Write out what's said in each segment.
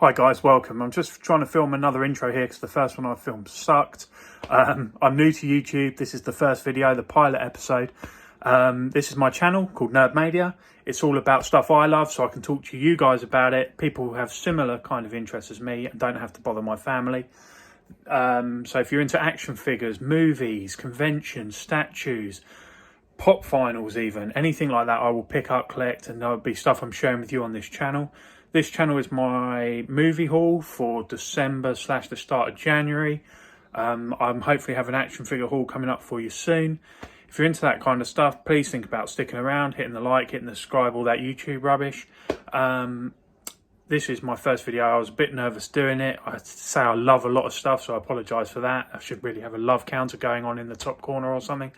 Hi guys, welcome. I'm just trying to film another intro here because the first one I filmed sucked. I'm new to YouTube. This is the first video, the pilot episode. This is my channel called Nerdmania. It's all about stuff I love, so I can talk to you guys about it. People who have similar kind of interests as me and don't have to bother my family. So if you're into action figures, movies, conventions, statues, pop finals even, anything like that, I will pick up, collect, and there'll be stuff I'm sharing with you on this channel. This channel is my movie haul for December / the start of January. I'm hopefully have an action figure haul coming up for you soon. If you're into that kind of stuff, please think about sticking around, hitting the like, hitting the subscribe, all that YouTube rubbish. This is my first video. I was a bit nervous doing it. I say I love a lot of stuff, so I apologise for that. I should really have a love counter going on in the top corner or something.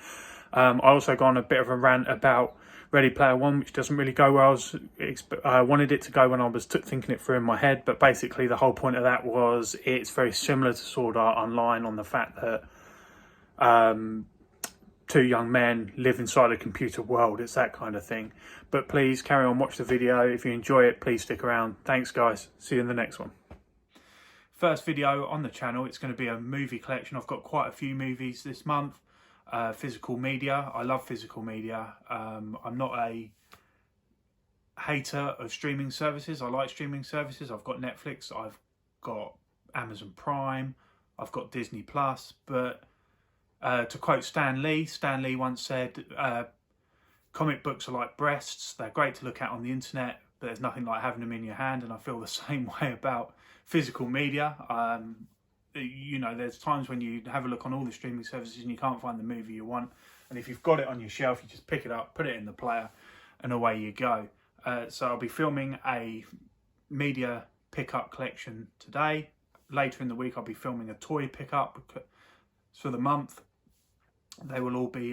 I also got on a bit of a rant about Ready Player One, which doesn't really go where I wanted it to go when I was thinking it through in my head. But basically the whole point of that was it's very similar to Sword Art Online on the fact that two young men live inside a computer world. It's that kind of thing. But please carry on, watch the video. If you enjoy it, please stick around. Thanks guys, see you in the next one. First video on the channel, it's going to be a movie collection. I've got quite a few movies this month. Physical media. I love physical media. I'm not a hater of streaming services. I like streaming services. I've got Netflix, I've got Amazon Prime, I've got Disney Plus. But to quote Stan Lee once said, comic books are like breasts. They're great to look at on the internet, but there's nothing like having them in your hand. And I feel the same way about physical media. You know, there's times when you have a look on all the streaming services and you can't find the movie you want, and if you've got it on your shelf, you just pick it up, put it in the player, and away you go. So I'll be filming a media pickup collection today. Later in the week I'll be filming a toy pickup for the month. They will all be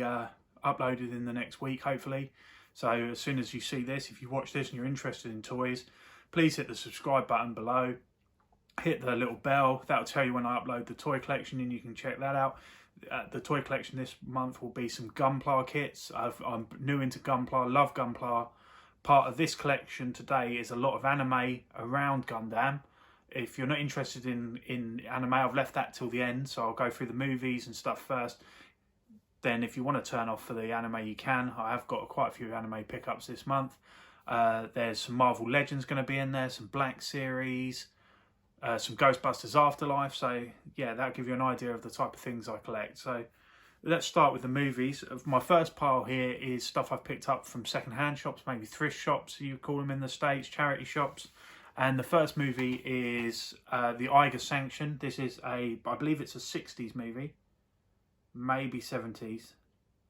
uploaded in the next week, hopefully. So as soon as you see this, if you watch this and you're interested in toys, please hit the subscribe button below. Hit the little bell, that'll tell you when I upload the toy collection and you can check that out. The toy collection this month will be some Gunpla kits. I'm new into Gunpla, love Gunpla. Part of this collection today is a lot of anime around Gundam. If you're not interested in anime, I've left that till the end, so I'll go through the movies and stuff first. Then if you want to turn off for the anime, you can. I have got quite a few anime pickups this month. There's some Marvel Legends going to be in there, some Black Series, some Ghostbusters Afterlife. So yeah, that'll give you an idea of the type of things I collect. So let's start with the movies. My first pile here is stuff I've picked up from second-hand shops, maybe thrift shops you call them in the States, charity shops. And the first movie is the Iger Sanction. This is I believe it's a 60s movie, maybe 70s.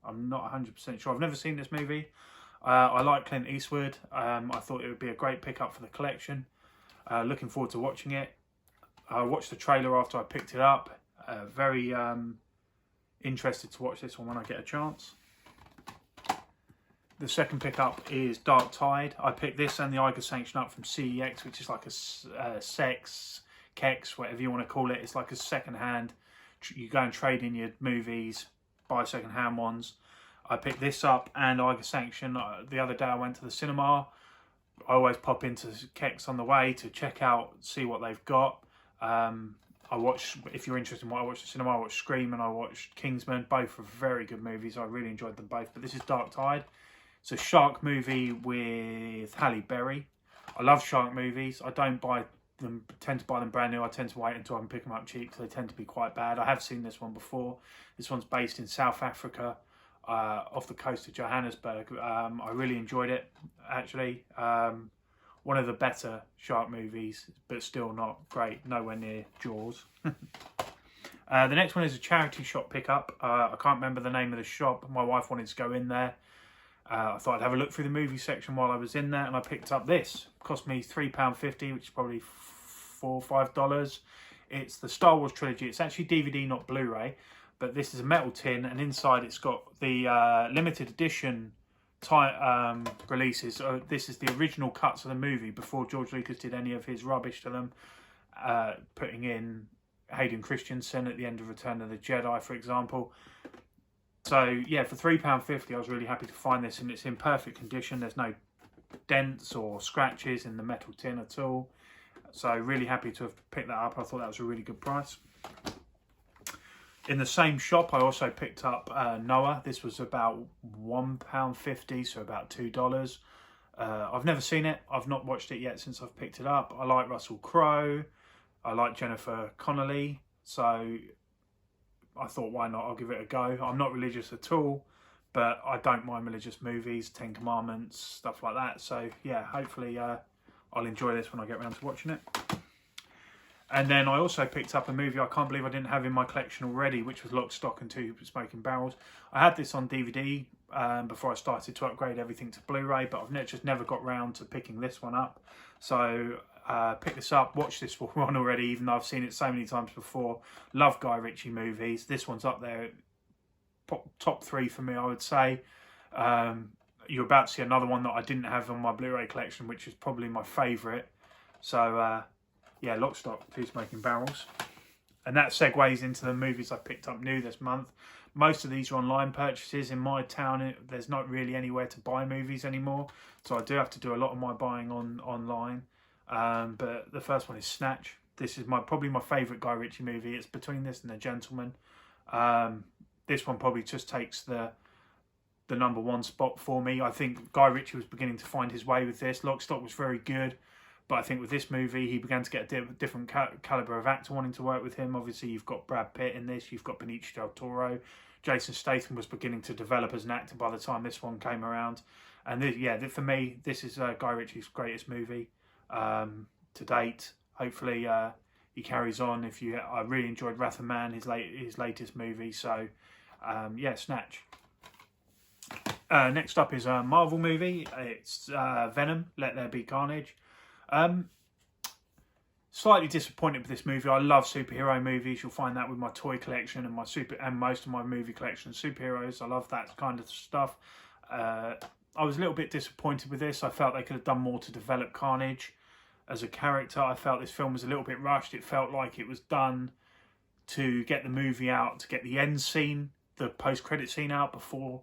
I'm not 100% sure. I've never seen this movie. I like Clint Eastwood. I thought it would be a great pickup for the collection. Looking forward to watching it. I watched the trailer after I picked it up. Very interested to watch this one when I get a chance. The second pickup is Dark Tide. I picked this and the Iger Sanction up from CEX, which is like a sex, kex, whatever you want to call it. It's like a second-hand. You go and trade in your movies, buy second-hand ones. I picked this up and Iger Sanction. The other day I went to the cinema. I always pop into Kex on the way to check out, see what they've got. I watched, if you're interested in what I watched at the cinema, I watched Scream and I watched Kingsman. Both are very good movies. I really enjoyed them both. But this is Dark Tide. It's a shark movie with Halle Berry. I love shark movies. I don't buy them, tend to buy them brand new. I tend to wait until I can pick them up cheap because they tend to be quite bad. I have seen this one before. This one's based in South Africa. Off the coast of Johannesburg. I really enjoyed it, actually. One of the better shark movies, but still not great, nowhere near Jaws. The next one is a charity shop pickup. I can't remember the name of the shop. My wife wanted to go in there. I thought I'd have a look through the movie section while I was in there, and I picked up this. It cost me £3.50, which is probably $4 or $5. It's the Star Wars Trilogy. It's actually DVD, not Blu-ray. But this is a metal tin, and inside it's got the limited edition releases. This is the original cuts of the movie before George Lucas did any of his rubbish to them, putting in Hayden Christensen at the end of Return of the Jedi, for example. So yeah, for £3.50, I was really happy to find this, and it's in perfect condition. There's no dents or scratches in the metal tin at all. So really happy to have picked that up. I thought that was a really good price. In the same shop, I also picked up Noah. This was about £1.50, so about $2. I've never seen it. I've not watched it yet since I've picked it up. I like Russell Crowe. I like Jennifer Connelly. So I thought, why not? I'll give it a go. I'm not religious at all, but I don't mind religious movies, Ten Commandments, stuff like that. So yeah, hopefully I'll enjoy this when I get around to watching it. And then I also picked up a movie I can't believe I didn't have in my collection already, which was Lock, Stock and Two Smoking Barrels. I had this on DVD before I started to upgrade everything to Blu-ray, but I've just never got round to picking this one up. So pick this up, watch this one already, even though I've seen it so many times before. Love Guy Ritchie movies. This one's up there, top 3 for me, I would say. You're about to see another one that I didn't have on my Blu-ray collection, which is probably my favourite. So yeah, Lock, Stock, Two Smoking Barrels. And that segues into the movies I picked up new this month. Most of these are online purchases. In my town, there's not really anywhere to buy movies anymore. So I do have to do a lot of my buying online. But the first one is Snatch. This is probably my favourite Guy Ritchie movie. It's between this and The Gentleman. This one probably just takes the #1 spot for me. I think Guy Ritchie was beginning to find his way with this. Lock, Stock was very good. But I think with this movie, he began to get a different calibre of actor wanting to work with him. Obviously, you've got Brad Pitt in this. You've got Benicio del Toro. Jason Statham was beginning to develop as an actor by the time this one came around. And for me, this is Guy Ritchie's greatest movie to date. Hopefully, he carries on. I really enjoyed Wrath of Man, his latest movie. So, yeah, Snatch. Next up is a Marvel movie. It's Venom, Let There Be Carnage. Slightly disappointed with this movie. I love superhero movies. You'll find that with my toy collection and most of my movie collection. Superheroes, I love that kind of stuff. I was a little bit disappointed with this. I felt they could have done more to develop Carnage as a character. I felt this film was a little bit rushed. It felt like it was done to get the movie out, to get the end scene, the post-credit scene out before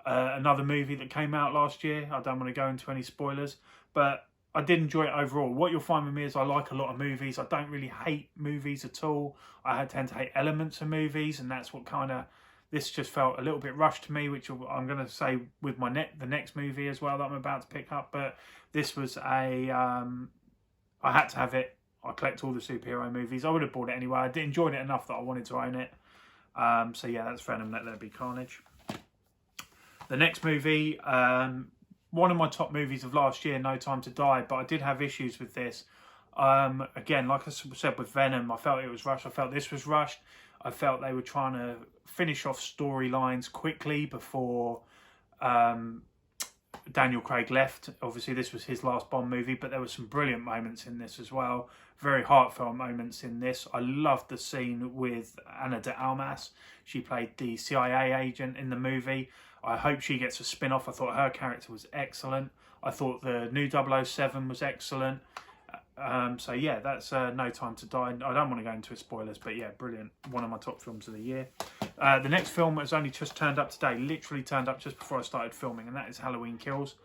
another movie that came out last year. I don't want to go into any spoilers, but I did enjoy it overall. What you'll find with me is I like a lot of movies. I don't really hate movies at all. I tend to hate elements of movies, and that's what this just felt a little bit rushed to me, which I'm going to say with the next movie as well that I'm about to pick up. But this was I had to have it. I collect all the superhero movies. I would have bought it anyway. I enjoyed it enough that I wanted to own it. So yeah, that's Venom, Let There Be Carnage. The next movie, one of my top movies of last year, No Time to Die, but I did have issues with this. Again, like I said with Venom, I felt it was rushed. I felt this was rushed. I felt they were trying to finish off storylines quickly before Daniel Craig left. Obviously, this was his last Bond movie, but there were some brilliant moments in this as well. Very heartfelt moments in this. I loved the scene with Ana de Armas. She played the CIA agent in the movie. I hope she gets a spin-off. I thought her character was excellent. I thought the new 007 was excellent. So yeah, that's No Time to Die. I don't want to go into spoilers, but yeah, brilliant. One of my top films of the year. The next film has only just turned up today. Literally turned up just before I started filming, and that is Halloween Kills.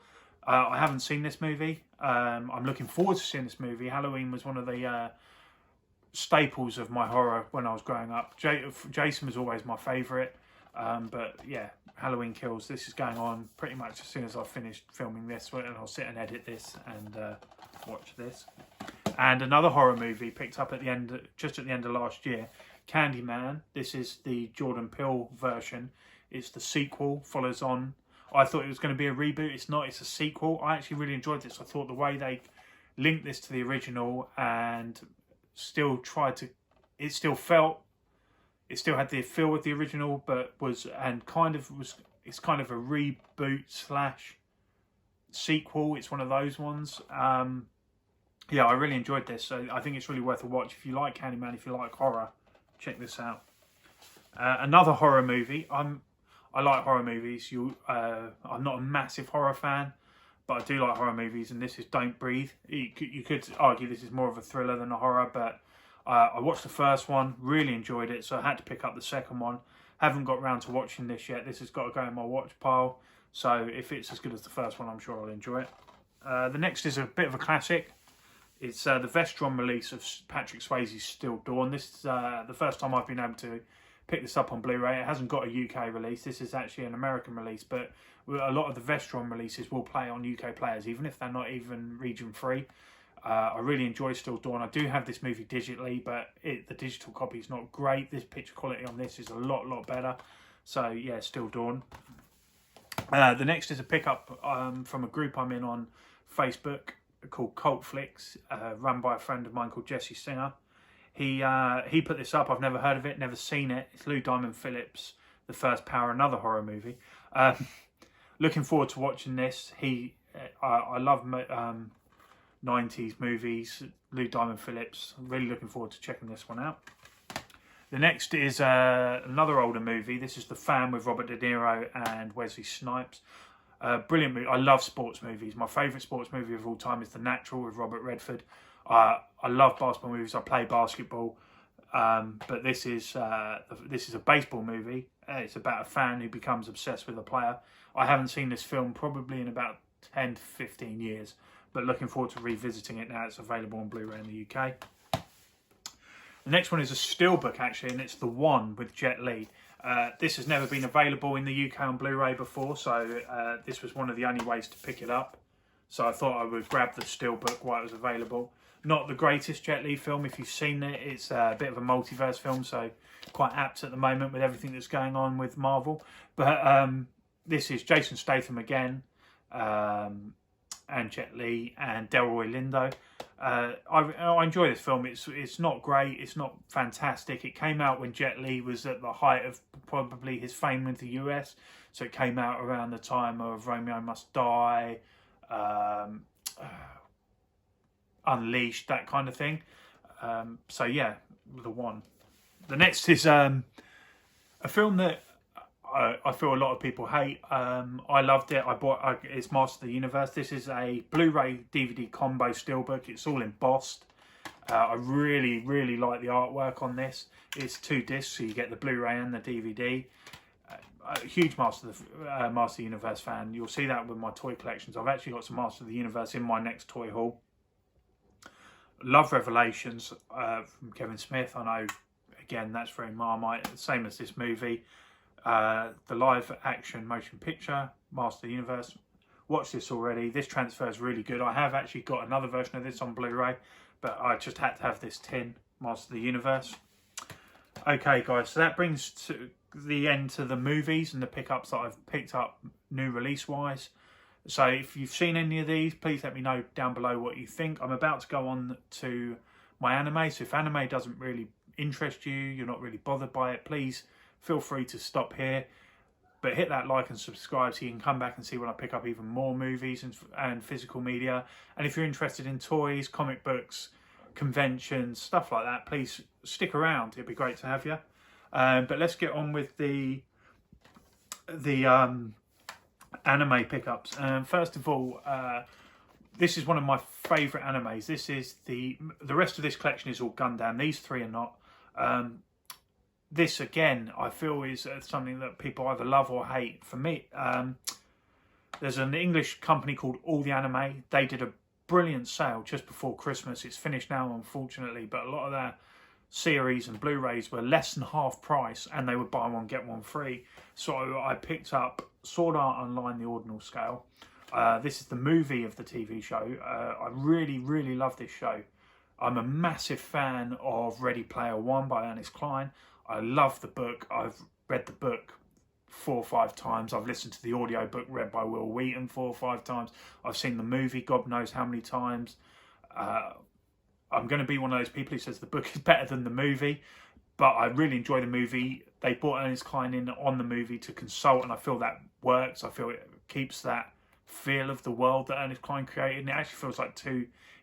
I haven't seen this movie. I'm looking forward to seeing this movie. Halloween was one of the staples of my horror when I was growing up. Jason was always my favourite. But yeah, Halloween Kills. This is going on pretty much as soon as I've finished filming this, and I'll sit and edit this and watch this. And another horror movie picked up just at the end of last year, Candyman. This is the Jordan Peele version. It's the sequel, follows on. I thought it was going to be a reboot. It's not. It's a sequel. I actually really enjoyed this. I thought the way they linked this to the original and still tried to, it still had the feel of the original, but it's kind of a reboot / sequel. It's one of those ones. Yeah, I really enjoyed this. So I think it's really worth a watch. If you like Candyman, if you like horror, check this out. Another horror movie. I like horror movies. I'm not a massive horror fan, but I do like horror movies, and this is Don't Breathe. You could argue this is more of a thriller than a horror, but I watched the first one, really enjoyed it, so I had to pick up the second one. Haven't got round to watching this yet. This has got to go in my watch pile, so if it's as good as the first one, I'm sure I'll enjoy it. The next is a bit of a classic. It's the Vestron release of Patrick Swayze's Still Dawn. This is the first time I've been able to pick this up on Blu-ray. It hasn't got a UK release. This is actually an American release, but a lot of the Vestron releases will play on UK players, even if they're not even region free. I really enjoy Still Dawn. I do have this movie digitally, but the digital copy is not great. This picture quality on this is a lot better. So yeah, Still Dawn. The next is a pickup from a group I'm in on Facebook called Cult Flicks, run by a friend of mine called Jesse Singer. He put this up. I've never heard of it, never seen it. It's Lou Diamond Phillips' The First Power, another horror movie. Looking forward to watching this. I love 90s movies. Lou Diamond Phillips. I'm really looking forward to checking this one out. The next is another older movie. This is The Fan with Robert De Niro and Wesley Snipes. Brilliant movie. I love sports movies. My favourite sports movie of all time is The Natural with Robert Redford. I love basketball movies. I play basketball, but this is a baseball movie. It's about a fan who becomes obsessed with a player. I haven't seen this film probably in about 10 to 15 years, but looking forward to revisiting it now it's available on Blu-ray in the UK. The next one is a steelbook actually, and it's The One with Jet Li. This has never been available in the UK on Blu-ray before, so this was one of the only ways to pick it up. So I thought I would grab the steelbook while it was available. Not the greatest Jet Li film. If you've seen it, it's a bit of a multiverse film, so quite apt at the moment with everything that's going on with Marvel. But this is Jason Statham again, and Jet Li and Delroy Lindo. I enjoy this film. It's not great. It's not fantastic. It came out when Jet Li was at the height of probably his fame with the US. So it came out around the time of Romeo Must Die, Unleashed, that kind of thing. So yeah, The One. The next is a film that I feel a lot of people hate. I loved it. It's Master of the Universe. This is a Blu-ray DVD combo steelbook. It's all embossed. I really like the artwork on this. It's 2 discs, so you get the Blu-ray and the DVD. A huge Master of the Universe fan. You'll see that with my toy collections. I've actually got some Master of the Universe in my next toy haul. Love Revelations from Kevin Smith. I know, again, that's very Marmite. Same as this movie. The live action motion picture, Master of the Universe. Watched this already. This transfer is really good. I have actually got another version of this on Blu-ray, but I just had to have this tin, Master of the Universe. Okay, guys, so that brings to the end to the movies and the pickups that I've picked up new release-wise. So if you've seen any of these, please let me know down below what you think. I'm about to go on to my anime, so if anime doesn't really interest you, you're not really bothered by it, please feel free to stop here. But hit that like and subscribe so you can come back and see when I pick up even more movies and physical media. And if you're interested in toys, comic books, conventions, stuff like that, please stick around. It'd be great to have you. But let's get on with the anime pickups. First of all, this is one of my favourite animes. This is the rest of this collection is all Gundam. These 3 are not. This again, I feel is something that people either love or hate. For me, there's an English company called All the Anime. They did a brilliant sale just before Christmas. It's finished now, unfortunately, but a lot of their series and Blu-rays were less than half price, and they would buy one get one free. So I picked up Sword Art Online: The Ordinal Scale. This is the movie of the TV show. I really love this show. I'm a massive fan of Ready Player One by Ernest Cline. I love the book. I've read the book 4 or 5 times. I've listened to the audio book read by Will Wheaton 4 or 5 times. I've seen the movie God knows how many times. I'm going to be one of those people who says the book is better than the movie, but I really enjoy the movie. They brought Ernest Cline in on the movie to consult, and I feel that works. I feel it keeps that feel of the world that Ernest Cline created, and it actually feels like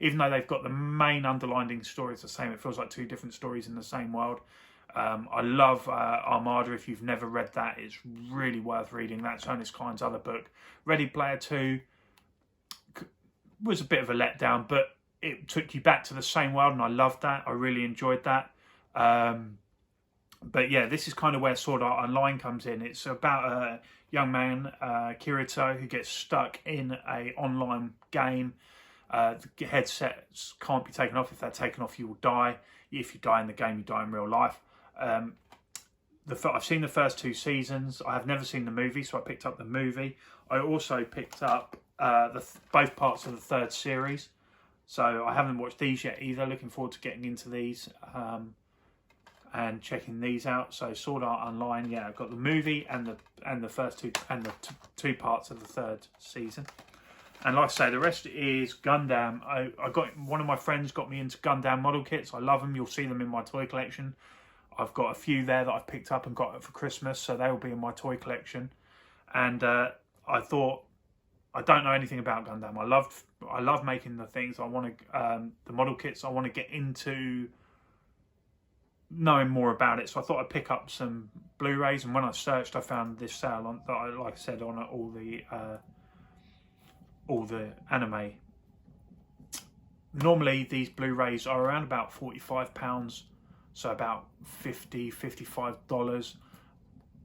even though they've got the main underlying stories the same, it feels like 2 different stories in the same world. I love Armada. If you've never read that, it's really worth reading. That's Ernest Cline's other book. Ready Player 2 was a bit of a letdown, but it took you back to the same world, and I loved that. I really enjoyed that. But yeah, this is kind of where Sword Art Online comes in. It's about a young man, Kirito, who gets stuck in an online game. The headsets can't be taken off. If they're taken off, you will die. If you die in the game, you die in real life. I've seen the first 2 seasons. I have never seen the movie, so I picked up the movie. I also picked up both parts of the 3rd series. So I haven't watched these yet either. Looking forward to getting into these and checking these out. So Sword Art Online, yeah, I've got the movie and the first 2 and the 2 parts of the 3rd season. And like I say, the rest is Gundam. I got one of my friends got me into Gundam model kits. I love them. You'll see them in my toy collection. I've got a few there that I've picked up and got for Christmas, so they will be in my toy collection. And I thought, I don't know anything about Gundam. I love making the things. I want to the model kits. I want to get into knowing more about it. So I thought I'd pick up some Blu-rays. And when I searched, I found this sale on that, like I said, on all the anime. Normally these Blu-rays are around about £45, so about $50–$55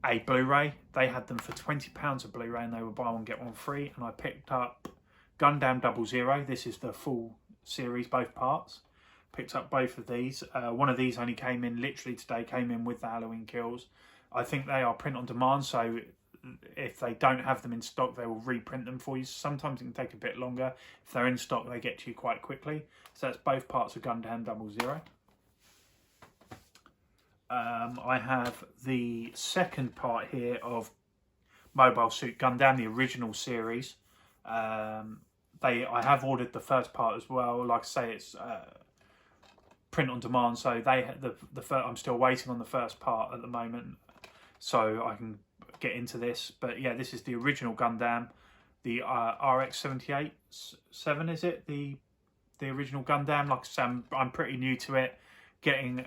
a Blu-ray. They had them for £20 a Blu-ray, and they were buy one get one free. And I picked up Gundam 00. This is the full series, both parts. Picked up both of these. One of these only came in literally today. Came in with the Halloween Kills. I think they are print on demand, so if they don't have them in stock, they will reprint them for you. Sometimes it can take a bit longer. If they're in stock, they get to you quite quickly. So that's both parts of Gundam 00. I have the second part here of Mobile Suit Gundam, the original series. I have ordered the first part as well. Like I say, it's print on demand, so I'm still waiting on the first part at the moment, so I can get into this. But yeah, this is the original Gundam, the RX-78 7, is it? The original Gundam. Like I say, I'm pretty new to it, getting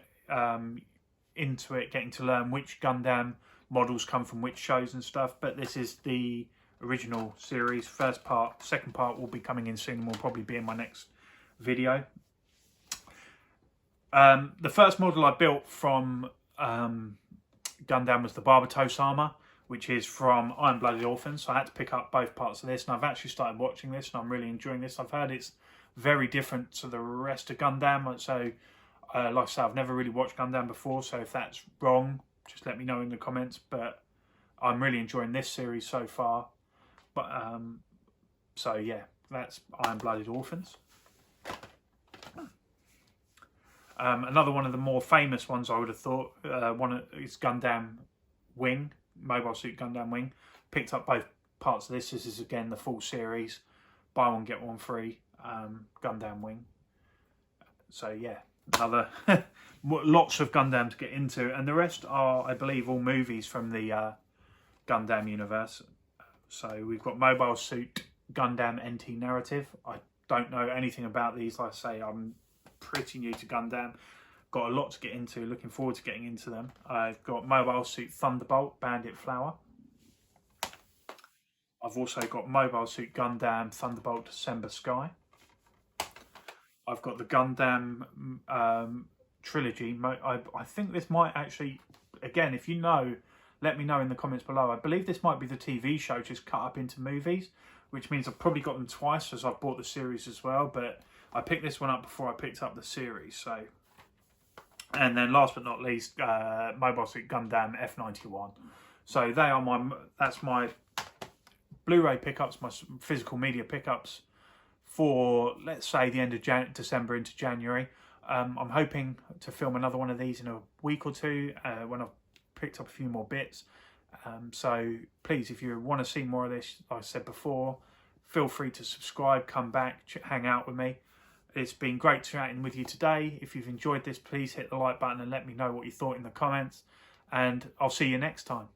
into it, getting to learn which Gundam models come from which shows and stuff. But this is the original series. First part, second part will be coming in soon and will probably be in my next video. The first model I built from Gundam was the Barbatos armor, which is from Iron Blooded Orphans. So I had to pick up both parts of this, and I've actually started watching this, and I'm really enjoying this. I've heard it's very different to the rest of Gundam, so like I say, I've never really watched Gundam before, so if that's wrong, just let me know in the comments. But I'm really enjoying this series so far. But so yeah, that's Iron Blooded Orphans. Another one of the more famous ones, I would have thought, is Gundam Wing, Mobile Suit Gundam Wing. Picked up both parts of this. This is again the full series, buy one get one free, Gundam Wing. So yeah, another lots of Gundam to get into, and the rest are, I believe, all movies from the Gundam universe. So we've got Mobile Suit Gundam NT Narrative. I don't know anything about these. Like I say, I'm pretty new to Gundam. Got a lot to get into. Looking forward to getting into them. I've got Mobile Suit Thunderbolt Bandit Flower. I've also got Mobile Suit Gundam Thunderbolt December Sky. I've got the Gundam Trilogy. I think this might actually, again, if you know, let me know in the comments below. I believe this might be the TV show just cut up into movies, which means I've probably got them twice as I've bought the series as well. But I picked this one up before I picked up the series. So, and then last but not least, Mobile Suit Gundam F91. So they are that's my Blu-ray pickups, my physical media pickups for, let's say, the end of December into January. I'm hoping to film another one of these in a week or two when I've picked up a few more bits. So please, if you want to see more of this, like I said before, feel free to subscribe, come back, hang out with me. It's been great chatting with you today. If you've enjoyed this, please hit the like button and let me know what you thought in the comments. And I'll see you next time.